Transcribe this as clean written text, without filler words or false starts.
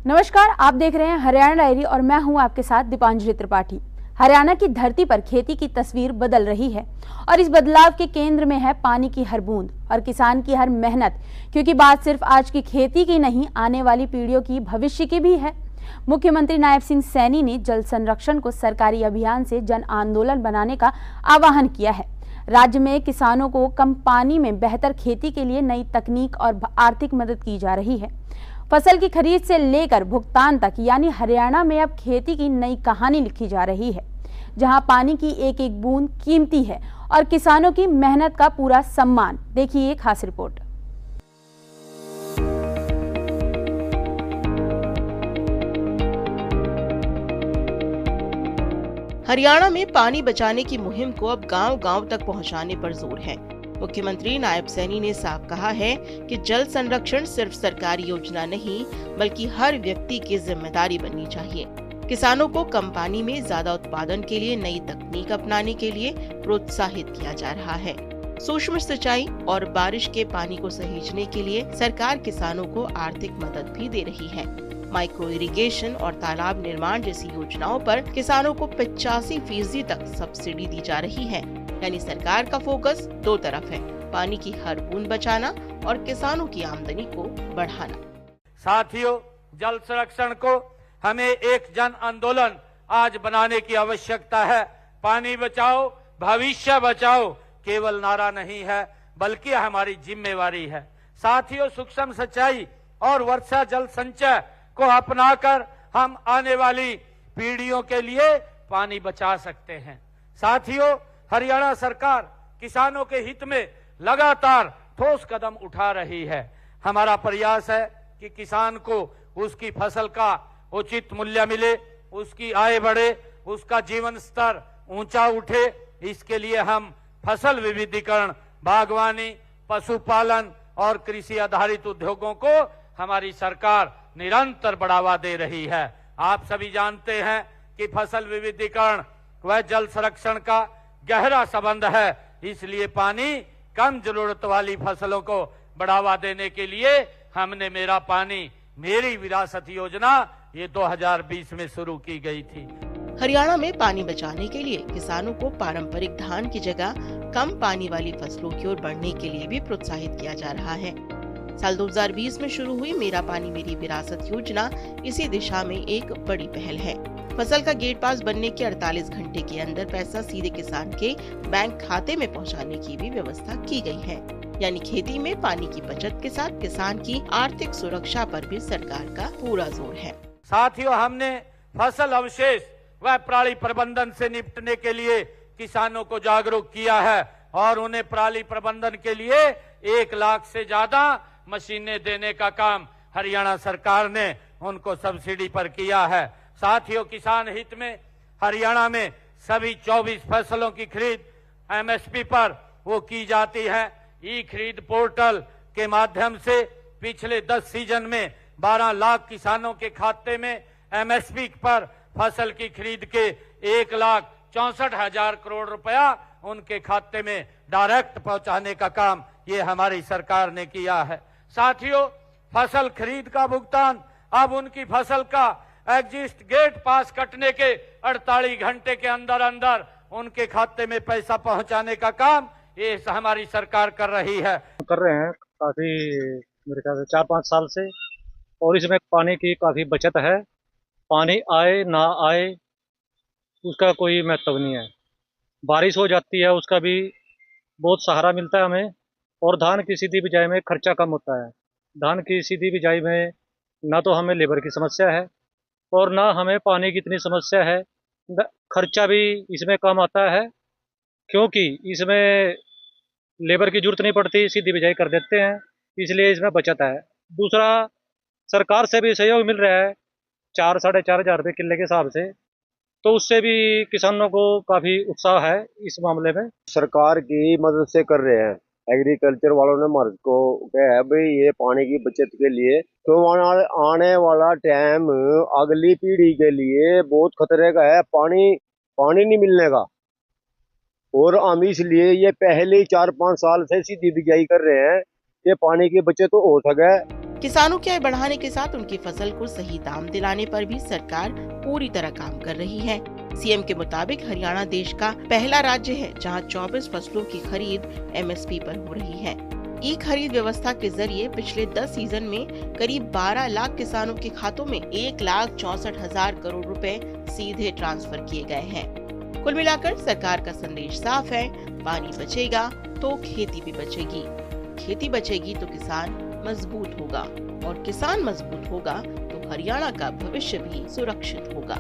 नमस्कार, आप देख रहे हैं हरियाणा डायरी और मैं हूं आपके साथ दीपांजलि त्रिपाठी। हरियाणा की धरती पर खेती की तस्वीर बदल रही है और इस बदलाव के केंद्र में है पानी की हर बूंद और किसान की हर मेहनत, क्योंकि बात सिर्फ आज की खेती की नहीं, आने वाली पीढ़ियों की भविष्य की भी है। मुख्यमंत्री नायब सिंह सैनी ने जल संरक्षण को सरकारी अभियान से जन आंदोलन बनाने का आह्वान किया है। राज्य में किसानों को कम पानी में बेहतर खेती के लिए नई तकनीक और आर्थिक मदद की जा रही है। फसल की खरीद से लेकर भुगतान तक, यानी हरियाणा में अब खेती की नई कहानी लिखी जा रही है, जहां पानी की एक एक बूंद कीमती है और किसानों की मेहनत का पूरा सम्मान। देखिए एक खास रिपोर्ट। हरियाणा में पानी बचाने की मुहिम को अब गांव-गांव तक पहुंचाने पर जोर है। मुख्यमंत्री नायब सैनी ने साफ कहा है कि जल संरक्षण सिर्फ सरकारी योजना नहीं, बल्कि हर व्यक्ति की जिम्मेदारी बननी चाहिए। किसानों को कम पानी में ज्यादा उत्पादन के लिए नई तकनीक अपनाने के लिए प्रोत्साहित किया जा रहा है। सूक्ष्म सिंचाई और बारिश के पानी को सहेजने के लिए सरकार किसानों को आर्थिक मदद भी दे रही है। माइक्रो इरिगेशन और तालाब निर्माण जैसी योजनाओं पर किसानों को 85% तक सब्सिडी दी जा रही है। यानी सरकार का फोकस दो तरफ है, पानी की हर बूंद बचाना और किसानों की आमदनी को बढ़ाना। साथियों, जल संरक्षण को हमें एक जन आंदोलन आज बनाने की आवश्यकता है। पानी बचाओ, भविष्य बचाओ केवल नारा नहीं है, बल्कि हमारी जिम्मेवारी है। साथियों, सूक्ष्म सिंचाई और वर्षा जल संचय को अपनाकर हम आने वाली पीढ़ियों के लिए पानी बचा सकते हैं। साथियों, हरियाणा सरकार किसानों के हित में लगातार ठोस कदम उठा रही है। हमारा प्रयास है कि किसान को उसकी फसल का उचित मूल्य मिले, उसकी आय बढ़े, उसका जीवन स्तर ऊंचा उठे। इसके लिए हम फसल विविधीकरण, बागवानी, पशुपालन और कृषि आधारित उद्योगों को हमारी सरकार निरंतर बढ़ावा दे रही है। आप सभी जानते हैं कि फसल विविधीकरण व जल संरक्षण का गहरा संबंध है। इसलिए पानी कम जरूरत वाली फसलों को बढ़ावा देने के लिए हमने मेरा पानी मेरी विरासत योजना ये 2020 में शुरू की गई थी। हरियाणा में पानी बचाने के लिए किसानों को पारंपरिक धान की जगह कम पानी वाली फसलों की ओर बढ़ने के लिए भी प्रोत्साहित किया जा रहा है। साल 2020 में शुरू हुई मेरा पानी मेरी विरासत योजना इसी दिशा में एक बड़ी पहल है। फसल का गेट पास बनने के 48 घंटे के अंदर पैसा सीधे किसान के बैंक खाते में पहुंचाने की भी व्यवस्था की गई है। यानी खेती में पानी की बचत के साथ किसान की आर्थिक सुरक्षा पर भी सरकार का पूरा जोर है। साथियों, हमने फसल अवशेष व पराली प्रबंधन से निपटने के लिए किसानों को जागरूक किया है और उन्हें पराली प्रबंधन के लिए 1 लाख से ज्यादा मशीनें देने का काम हरियाणा सरकार ने उनको सब्सिडी पर किया है। साथियों, किसान हित में हरियाणा में सभी 24 फसलों की खरीद एमएसपी पर वो की जाती है। ई खरीद पोर्टल के माध्यम से पिछले 10 सीजन में 12 लाख किसानों के खाते में एमएसपी पर फसल की खरीद के 1,64,000 करोड़ रुपया उनके खाते में डायरेक्ट पहुंचाने का काम ये हमारी सरकार ने किया है। साथियों, फसल खरीद का भुगतान अब उनकी फसल का एग्जिस्ट गेट पास कटने के 48 घंटे के अंदर अंदर उनके खाते में पैसा पहुंचाने का काम ये हमारी सरकार कर रही है। कर रहे हैं काफी, मेरे ख्याल से 4-5 साल से, और इसमें पानी की काफी बचत है। पानी आए ना आए उसका कोई महत्व नहीं है। बारिश हो जाती है उसका भी बहुत सहारा मिलता है हमें। और धान की सीधी बिजाई में खर्चा कम होता है। धान की सीधी बिजाई में ना तो हमें लेबर की समस्या है और ना हमें पानी की इतनी समस्या है। खर्चा भी इसमें कम आता है क्योंकि इसमें लेबर की जरूरत नहीं पड़ती, सीधी बिजाई कर देते हैं, इसलिए इसमें बचत है। दूसरा, सरकार से भी सहयोग मिल रहा है 4-4.5 हज़ार रुपये किले के हिसाब से, तो उससे भी किसानों को काफी उत्साह है इस मामले में। सरकार की मदद से कर रहे हैं। एग्रीकल्चर वालों ने मर्ज को कहा है भाई ये पानी की बचत के लिए, तो आने वाला टाइम अगली पीढ़ी के लिए बहुत खतरे का है। पानी नहीं मिलने का, और हम इसलिए ये पहले 4-5 साल से सीधी बिजाई कर रहे हैं कि पानी की बचत तो हो सके। किसानों की आय बढ़ाने के साथ उनकी फसल को सही दाम दिलाने पर भी सरकार पूरी तरह काम कर रही है। सीएम के मुताबिक हरियाणा देश का पहला राज्य है जहां 24 फसलों की खरीद एमएसपी पर हो रही है। ई खरीद व्यवस्था के जरिए पिछले 10 सीजन में करीब 12 लाख किसानों के खातों में 1,64,000 करोड़ रुपए सीधे ट्रांसफर किए गए हैं। कुल मिलाकर सरकार का संदेश साफ है, पानी बचेगा तो खेती भी बचेगी, खेती बचेगी तो किसान मजबूत होगा और किसान मजबूत होगा तो हरियाणा का भविष्य भी सुरक्षित होगा।